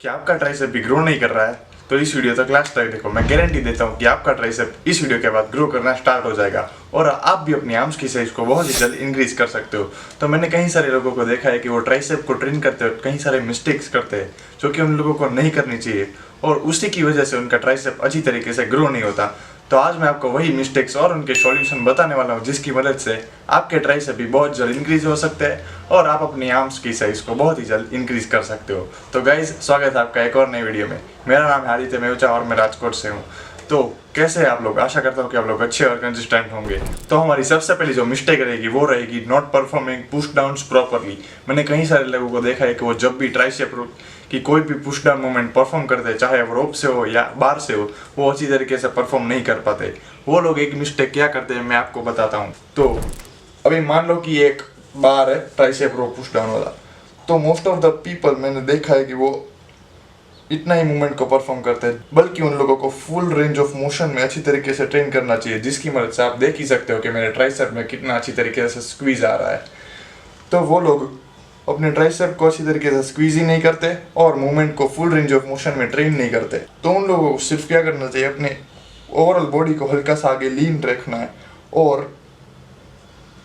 कि आपका ट्राइसेप भी ग्रो नहीं कर रहा है तो इस वीडियो तक लास्ट तक देखो। मैं गारंटी देता हूँ कि आपका ट्राइसेप इस वीडियो के बाद ग्रो करना स्टार्ट हो जाएगा और आप भी अपनी आर्म्स की साइज को बहुत ही जल्द इंक्रीज कर सकते हो। तो मैंने कई सारे लोगों को देखा है कि वो ट्राइसेप को ट्रेन करते वक्त कई सारे मिस्टेक्स करते हैं जो कि उन लोगों को नहीं करनी चाहिए और उसी की वजह से उनका ट्राइसेप अच्छी तरीके से ग्रो नहीं होता। तो आज मैं आपको वही मिस्टेक्स और उनके सॉल्यूशन बताने वाला हूँ जिसकी मदद से आपके ट्राइसेप भी बहुत जल्द इंक्रीज हो सकते हैं और आप अपनी आर्म्स की साइज को बहुत ही जल्द इंक्रीज कर सकते हो। तो गाइज, स्वागत है आपका एक और नई वीडियो में। मेरा नाम है आदित्य मेहुचा और मैं राजकोट से हूँ। तो कैसे हैं आप लोग? आशा करता हूँ कि आप लोग अच्छे और कंसिस्टेंट होंगे। तो हमारी सबसे पहली जो मिस्टेक रहेगी वो रहेगी not performing push downs properly. मैंने कई सारे लोगों को देखा है कि वो जब भी ट्राइसेप कि कोई भी पुश डाउन मूवमेंट परफॉर्म करते हैं, चाहे वो रोप से हो या बार से हो, वो अच्छी तरीके से परफॉर्म नहीं कर पाते। वो लोग एक मिस्टेक क्या करते हैं मैं आपको बताता हूँ। तो अभी मान लो कि एक बार है ट्राइसेप रो पुश डाउन वाला, तो मोस्ट ऑफ द पीपल मैंने देखा है कि वो इतना ही मूवमेंट को परफॉर्म करते हैं, बल्कि उन लोगों को फुल रेंज ऑफ मोशन में अच्छी तरीके से ट्रेन करना चाहिए, जिसकी मदद से आप देख ही सकते हो कि मेरे ट्राइसेप में कितना अच्छी तरीके से स्क्वीज आ रहा है। तो वो लोग अपने ट्राइसेप को अच्छी तरीके से स्क्वीज ही नहीं करते और मूवमेंट को फुल रेंज ऑफ मोशन में ट्रेन नहीं करते। तो उन लोगों को सिर्फ क्या करना चाहिए, अपने ओवरऑल बॉडी को हल्का सा आगे लीन रखना है और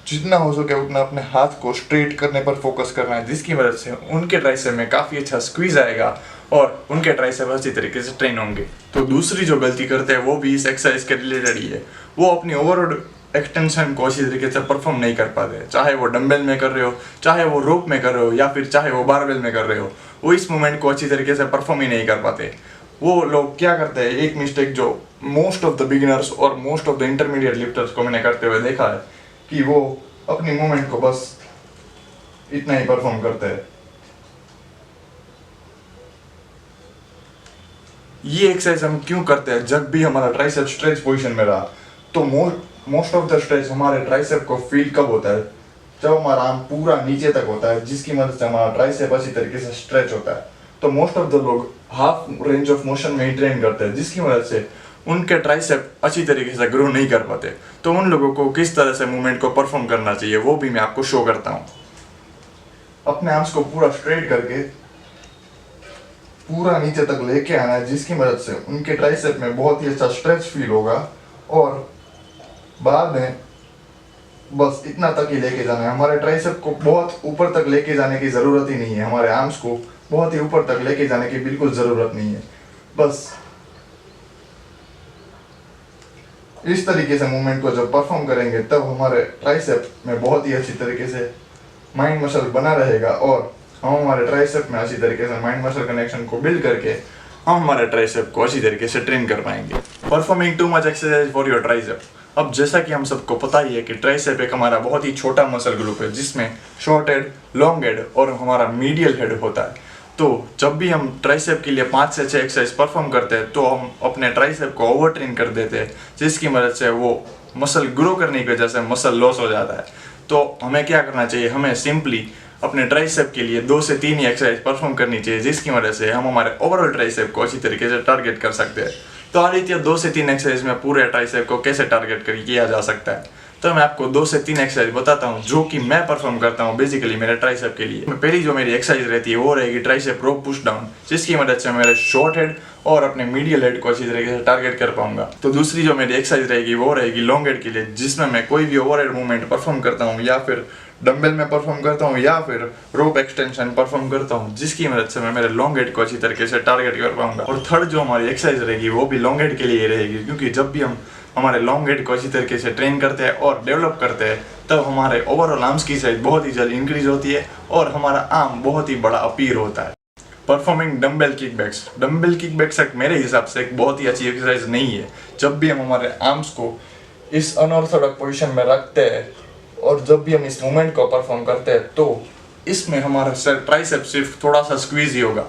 जितना हो सके उतना अपने हाथ को स्ट्रेट करने पर फोकस करना है, जिसकी मदद से उनके ट्राइसेप में काफ़ी अच्छा स्क्वीज आएगा और उनके ट्राइसेप अच्छी तरीके से ट्रेन होंगे। तो दूसरी जो गलती करते हैं वो भी इस एक्सरसाइज के रिलेटेड ही है। वो अपनी ओवरऑल एक्सटेंशन को अच्छी तरीके से परफॉर्म नहीं कर पाते, चाहे वो डंबल में कर रहे हो, चाहे वो रोप में कर रहे हो या फिर चाहे वो बारबेल में कर रहे हो, वो इस मूवमेंट को अच्छी तरीके से परफॉर्म ही नहीं कर पाते। वो लोग क्या करते हैं, एक मिस्टेक जो मोस्ट ऑफ द बिगिनर्स और most of the intermediate lifters को मैंने करते हुए देखा है कि वो अपनी मूवमेंट को बस इतना ही परफॉर्म करते हैं। ये एक्सरसाइज हम क्यों करते हैं? जब भी हमारा ट्राइसेप स्ट्रेच पोजीशन में रहा तो मोस्ट ऑफ द स्ट्रेच हमारे ट्राइसेप को फील कब होता है? जब हमारा आर्म पूरा नीचे तक होता है, जिसकी मदद से हमारा ट्राइसेप अच्छी तरीके से स्ट्रेच होता है। तो मोस्ट ऑफ द लोग हाफ रेंज ऑफ मोशन में ही ट्रेन करते हैं, जिसकी मदद से उनके ट्राइसेप अच्छी तरीके से ग्रो नहीं कर पाते। तो उन लोगों को किस तरह से मूवमेंट को परफॉर्म करना चाहिए वो भी मैं आपको शो करता हूँ। अपने आर्म्स को पूरा स्ट्रेट करके पूरा नीचे तक लेके आना है, जिसकी मदद से उनके ट्राइसेप में बहुत ही अच्छा स्ट्रेच फील होगा और बाद में बस इतना तक ही लेके जाना है। हमारे ट्राइसेप को बहुत ऊपर तक लेके जाने की ज़रूरत ही नहीं है, हमारे आर्म्स को बहुत ही ऊपर तक लेके जाने की बिल्कुल ज़रूरत नहीं है। बस इस तरीके से मूवमेंट को जब परफॉर्म करेंगे तब हमारे ट्राइसेप में बहुत ही अच्छी तरीके से माइंड मसल बना रहेगा और हम हमारे ट्राइसेप में अच्छी तरीके से माइंड मसल कनेक्शन को बिल्ड करके हम हमारे ट्राइसेप को अच्छी तरीके से ट्रेन कर पाएंगे। Performing too much exercise for your tricep. अब जैसा कि हम सबको पता ही है कि ट्राइसेप एक हमारा बहुत ही छोटा मसल ग्रुप है, जिसमें शॉर्ट हेड, लॉन्ग हेड और हमारा मीडियल हेड होता है। तो जब भी हम ट्राइसेप के लिए 5 से 6 एक्सरसाइज परफॉर्म करते हैं तो हम अपने ट्राइसेप को ओवर ट्रेन कर देते हैं, जिसकी मदद से वो मसल ग्रो करने की वजह से मसल लॉस हो जाता है। तो हमें क्या करना चाहिए, हमें सिंपली अपने ट्राइसेप के लिए 2 से 3 ही एक्सरसाइज परफॉर्म करनी चाहिए, जिसकी वजह से हम हमारे ओवरऑल ट्राइसेप को अच्छी तरीके से टारगेट कर सकते हैं। तो आदित्य 2 से 3 एक्सरसाइज में पूरे ट्राइसेप को कैसे टारगेट किया जा सकता है? तो मैं आपको 2 से 3 एक्सरसाइज बताता हूँ जो कि मैं परफॉर्म करता हूँ बेसिकली मेरे ट्राइसेप के लिए। पहली जो मेरी एक्सरसाइज रहती है वो रहेगी ट्राइसेप रो पुश डाउन, जिसकी मदद से मेरे शॉर्ट हेड और अपने मीडियल हेड को अच्छी तरीके से टारगेट कर पाऊंगा। तो दूसरी जो मेरी एक्सरसाइज रहेगी वो रहेगी लॉन्ग हेड के लिए, जिसमें मैं कोई भी ओवरहेड मूवमेंट परफॉर्म करता हूँ या फिर डंबल में परफॉर्म करता हूँ या फिर रोप एक्सटेंशन परफॉर्म करता हूँ, जिसकी मदद से मैं मेरे लॉन्ग हेड को अच्छी तरीके से टारगेट कर पाऊंगा। और थर्ड जो हमारी एक्सरसाइज रहेगी वो भी लॉन्ग हेड के लिए रहेगी, क्योंकि जब भी हम हमारे लॉन्ग हेड को अच्छी तरीके से ट्रेन करते हैं और डेवलप करते हैं तब हमारे ओवरऑल आर्म्स की साइज बहुत ही जल्दी इंक्रीज होती है और हमारा आर्म बहुत ही बड़ा अपीयर होता है। Performing dumbbell kickbacks. Dumbbell kickbacks मेरे हिसाब से एक बहुत ही अच्छी एक्सरसाइज नहीं है। जब भी हम हमारे आर्म्स को इस अनऑर्थोडॉक्स पोजीशन में रखते हैं और जब भी हम इस मूवमेंट को परफॉर्म करते हैं तो इसमें हमारा ट्राइसेप सिर्फ थोड़ा सा स्क्वीज ही होगा।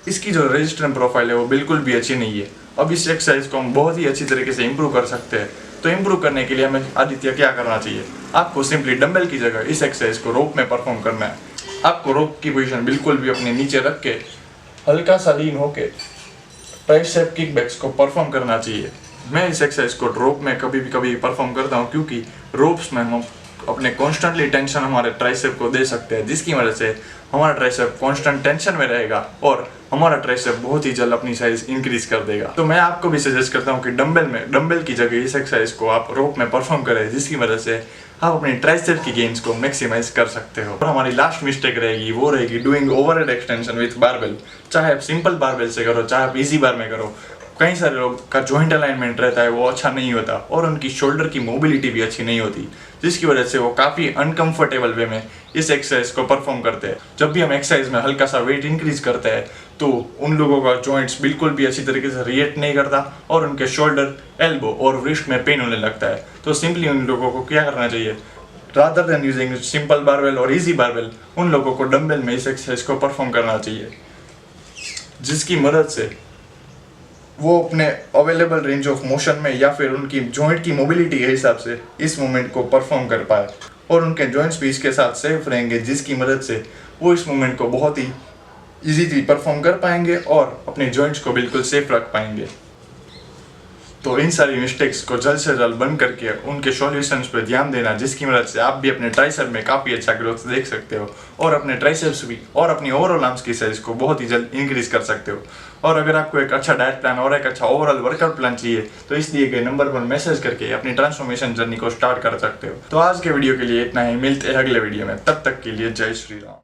इसकी जो रेजिस्टेंस प्रोफाइल है वो बिल्कुल भी अच्छी नहीं है। अब इस एक्सरसाइज को हम बहुत ही अच्छी तरीके से इंप्रूव कर सकते हैं। तो इंप्रूव करने के लिए हमें आदित्य क्या करना चाहिए? आपको सिंपली डंबल की जगह इस एक्सरसाइज को रोप में परफॉर्म करना है। आपको रोप की पोजीशन बिल्कुल भी अपने नीचे रख के हल्का सा लीन होके ट्राइसेप किकबैक्स को परफॉर्म करना चाहिए। मैं इस एक्सरसाइज को रोप में कभी भी परफॉर्म करता हूँ, क्योंकि रोप्स में हम अपने कॉन्स्टेंटली टेंशन हमारे ट्राइसेप को दे सकते हैं, जिसकी वजह से हमारा ट्राइसेप कांस्टेंट टेंशन में रहेगा और हमारा ट्राइसेप बहुत ही जल्द अपनी साइज इंक्रीज कर देगा। तो मैं आपको भी सजेस्ट करता हूँ कि डंबल की जगह इस एक्सरसाइज को आप रोप में परफॉर्म करें, जिसकी वजह से आप अपनी ट्राइसेप की गेन्स को मैक्सिमाइज कर सकते हो। और हमारी लास्ट मिस्टेक रहेगी वो रहेगी doing overhead extension with barbell. चाहे आप सिंपल बारबेल से करो, चाहे आप इजी बार में करो, कई सारे लोग का जॉइंट अलाइनमेंट रहता है वो अच्छा नहीं होता और उनकी शोल्डर की मोबिलिटी भी अच्छी नहीं होती, जिसकी वजह से वो काफ़ी अनकंफर्टेबल वे में इस एक्सरसाइज को परफॉर्म करते हैं। जब भी हम एक्सरसाइज में हल्का सा वेट इंक्रीज करते हैं तो उन लोगों का जॉइंट्स बिल्कुल भी अच्छी तरीके से रिएक्ट नहीं करता और उनके शोल्डर, एल्बो और रिस्ट में पेन होने लगता है। तो सिंपली उन लोगों को क्या करना चाहिए, rather than using simple barbell और इजी बारबेल, उन लोगों को डंबल में इस एक्सरसाइज को परफॉर्म करना चाहिए, जिसकी मदद से वो अपने अवेलेबल रेंज ऑफ मोशन में या फिर उनकी जॉइंट की मोबिलिटी के हिसाब से इस मूवमेंट को परफॉर्म कर पाए और उनके जॉइंट्स भी इसके साथ सेफ रहेंगे, जिसकी मदद से वो इस मूवमेंट को बहुत ही इजीली परफॉर्म कर पाएंगे और अपने जॉइंट्स को बिल्कुल सेफ रख पाएंगे। तो इन सारी मिस्टेक्स को जल्द से जल्द बंद करके उनके सॉल्यूशंस पे ध्यान देना, जिसकी मदद से आप भी अपने ट्राइसेप में काफ़ी अच्छा ग्रोथ देख सकते हो और अपने ट्राइसेप्स भी और अपनी ओवरऑल आर्म्स की साइज को बहुत ही जल्द इंक्रीज कर सकते हो। और अगर आपको एक अच्छा डाइट प्लान और एक अच्छा ओवरऑल वर्कआउट प्लान चाहिए तो इस दिए गए नंबर पर मैसेज करके अपनी ट्रांसफॉर्मेशन जर्नी को स्टार्ट कर सकते हो। तो आज के वीडियो के लिए इतना ही, मिलते हैं अगले वीडियो में, तब तक के लिए जय श्री राम।